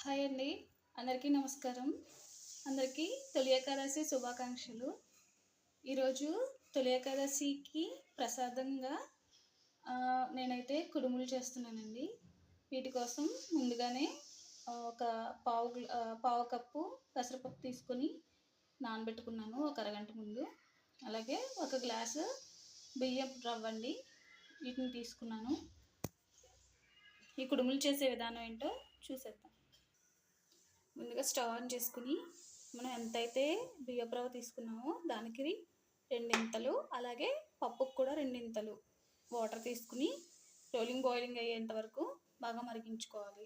Hi అండి, అందరికీ నమస్కారం. అందరికీ తొలి ఏకాదశి శుభాకాంక్షలు. ఈరోజు తొలి ఏకాదశికి ప్రసాదంగా నేనైతే కుడుములు చేస్తున్నానండి. వీటి కోసం ముందుగానే ఒక పావు కప్పు పెసరపప్పు తీసుకొని నానబెట్టుకున్నాను ఒక అరగంట ముందు. అలాగే ఒక గ్లాసు బియ్యం రవ్వ అండి, వీటిని తీసుకున్నాను. ఈ కుడుములు చేసే విధానం ఏంటో చూసేద్దాం. ముందుగా స్టవ్ ఆన్ చేసుకుని మనం ఎంతైతే బియ్యపు రవ్వ తీసుకున్నామో దానికి రెండింతలు, అలాగే పప్పుకు కూడా రెండింతలు వాటర్ తీసుకుని బాయిలింగ్ అయ్యేంత వరకు బాగా మరిగించుకోవాలి.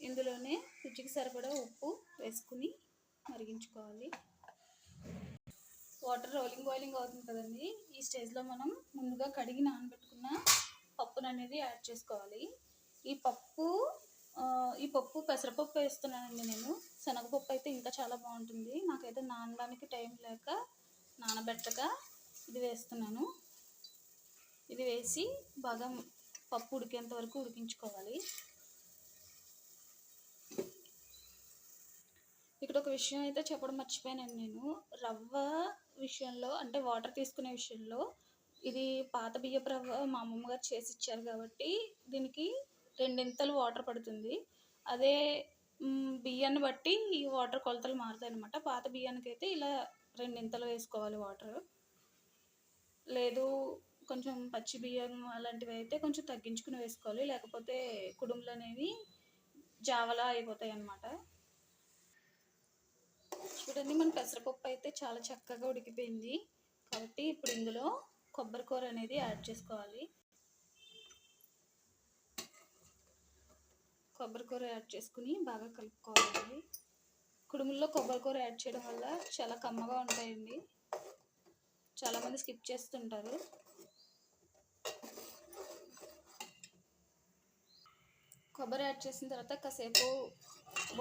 ఇందులోనే రుచికి సరిపడా ఉప్పు వేసుకుని మరిగించుకోవాలి. వాటర్ బాయిలింగ్ అవుతుంది కదండి, ఈ స్టేజ్లో మనం ముందుగా కడిగి నానబెట్టుకున్న పప్పును అనేది యాడ్ చేసుకోవాలి. ఈ పప్పు పెసరపప్పు వేస్తున్నానండి నేను. శనగపప్పు అయితే ఇంకా చాలా బాగుంటుంది. నాకైతే నానడానికి టైం లేక నానబెట్టక ఇది వేస్తున్నాను. ఇది వేసి బాగా పప్పు ఉడికేంత వరకు ఉడికించుకోవాలి. ఇక్కడ ఒక విషయం అయితే చెప్పడం మర్చిపోయానండి నేను. రవ్వ విషయంలో, అంటే వాటర్ తీసుకునే విషయంలో, ఇది పాత బియ్యపు రవ్వ మా అమ్మమ్మ గారు చేసి ఇచ్చారు కాబట్టి దీనికి రెండింతలు వాటర్ పడుతుంది. అదే బియ్యాన్ని బట్టి ఈ వాటర్ కొలతలు మారుతాయి అన్నమాట. పాత బియ్యానికి అయితే ఇలా రెండింతలు వేసుకోవాలి వాటర్. లేదు కొంచెం పచ్చి బియ్యం అలాంటివి అయితే కొంచెం తగ్గించుకుని వేసుకోవాలి, లేకపోతే కుడుములు అనేవి జావలా అయిపోతాయి అన్నమాట. చూడండి, మన పెసరపప్పు అయితే చాలా చక్కగా ఉడికిపోయింది కాబట్టి ఇప్పుడు ఇందులో కొబ్బరి కూర అనేది యాడ్ చేసుకోవాలి. కొబ్బరి కూర యాడ్ చేసుకుని బాగా కలుపుకోవాలి. కుడుముల్లో కొబ్బరి కూర యాడ్ చేయడం వల్ల చాలా కమ్మగా ఉంటాయండి. చాలామంది స్కిప్ చేస్తుంటారు. కొబ్బరి యాడ్ చేసిన తర్వాత కాసేపు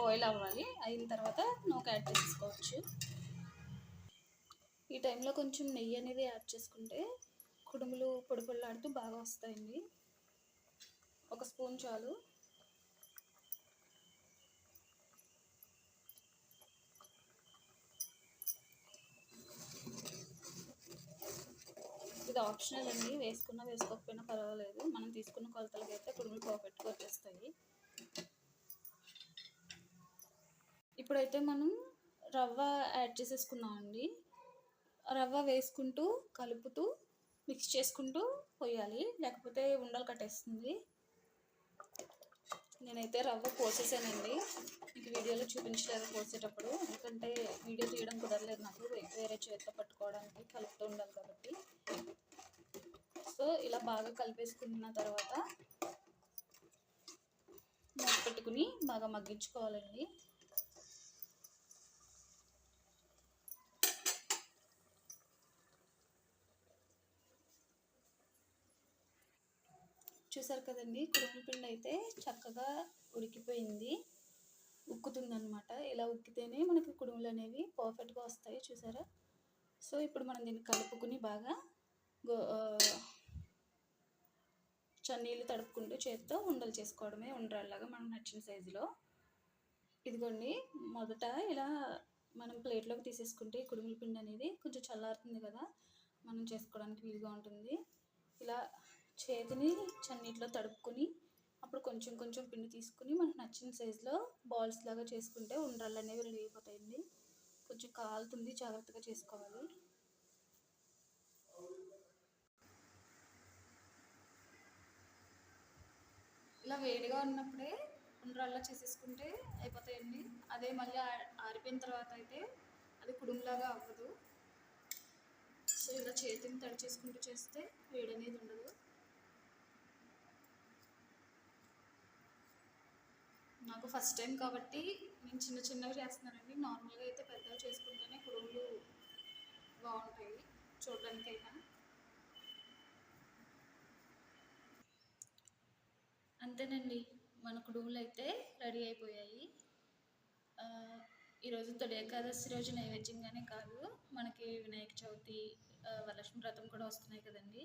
బాయిల్ అవ్వాలి. అయిన తర్వాత నూక యాడ్ చేసుకోవచ్చు. ఈ టైంలో కొంచెం నెయ్యి అనేది యాడ్ చేసుకుంటే కుడుములు పొడి పొడిలాడుతూ బాగా వస్తాయండి. ఒక స్పూన్ చాలు. ఇది ఆప్షనల్ అండి, వేసుకున్నా వేసుకోకపోయినా పర్వాలేదు. మనం తీసుకున్న కొలతలకి అయితే కుడుములు పర్ఫెక్ట్గా వచ్చేస్తాయి. ఇప్పుడైతే మనం రవ్వ యాడ్ చేసేసుకున్నామండి. రవ్వ వేసుకుంటూ కలుపుతూ మిక్స్ చేసుకుంటూ పోయాలి, లేకపోతే ఉండలు కట్టేస్తుంది. నేనైతే రవ్వ పోసేసానండి. మీకు వీడియోలో చూపించలేదు పోసేటప్పుడు, ఎందుకంటే వీడియో తీయడం కుదరలేదు నాకు, వేరే చేతితో పట్టుకోవడానికి కలుపుతూ ఉండాలి కాబట్టి. సో ఇలా బాగా కలిపేసుకున్న తర్వాత మూత పెట్టుకుని బాగా మగ్గించుకోవాలండి. చూసారు కదండి, కుడుముల పిండి అయితే చక్కగా ఉడికిపోయింది, ఉక్కుతుందనమాట. ఇలా ఉక్కితేనే మనకి కుడుములు అనేవి పర్ఫెక్ట్గా వస్తాయి. చూసారా? సో ఇప్పుడు మనం దీన్ని కలుపుకుని బాగా చన్నీళ్ళు తడుపుకుంటూ చేత్తో ఉండలు చేసుకోవడమే, ఉండరాల్లాగా మనకు నచ్చిన సైజులో. ఇదిగోండి, మొదట ఇలా మనం ప్లేట్లోకి తీసేసుకుంటే కుడుముల పిండి అనేది కొంచెం చల్లారుతుంది కదా, మనం చేసుకోవడానికి వీలుగా ఉంటుంది. ఇలా చేతిని చన్నీటిలో తడుపుకొని అప్పుడు కొంచెం కొంచెం పిండి తీసుకుని మనకు నచ్చిన సైజులో బాల్స్ లాగా చేసుకుంటే ఉండరాళ్ళు అనేవి రెడీ అయిపోతాయండి. కొంచెం కాలుతుంది, జాగ్రత్తగా చేసుకోవాలి. ఇలా వేడిగా ఉన్నప్పుడే ఉండరాళ్ళ చేసేసుకుంటే అయిపోతాయండి. అదే మళ్ళీ ఆరిపోయిన తర్వాత అయితే అది కుడుములాగా అవ్వదు. సో ఇలా చేతిని తడి చేసుకుంటూ చేస్తే వేడి అనేది ఉండదు. నాకు ఫస్ట్ టైం కాబట్టి నేను చిన్నవి చేస్తున్నానండి. నార్మల్గా అయితే పెద్దవి చేసుకుంటేనే కుడుములు బాగుంటాయి చూడడానికైనా. అంతేనండి, మన కుడుములు అయితే రెడీ అయిపోయాయి. ఈరోజు తొలి ఏకాదశి రోజు నైవేద్యంగానే కాదు, మనకి వినాయక చవితి, వరలక్ష్మి వ్రతం కూడా వస్తున్నాయి కదండి.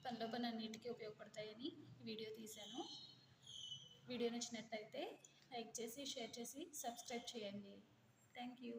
పనిలో పని అన్నిటికీ ఉపయోగపడతాయని వీడియో తీశాను. వీడియో నచ్చినట్టయితే లైక్ చేసి, షేర్ చేసి, సబ్స్క్రైబ్ చేయండి. Thank you.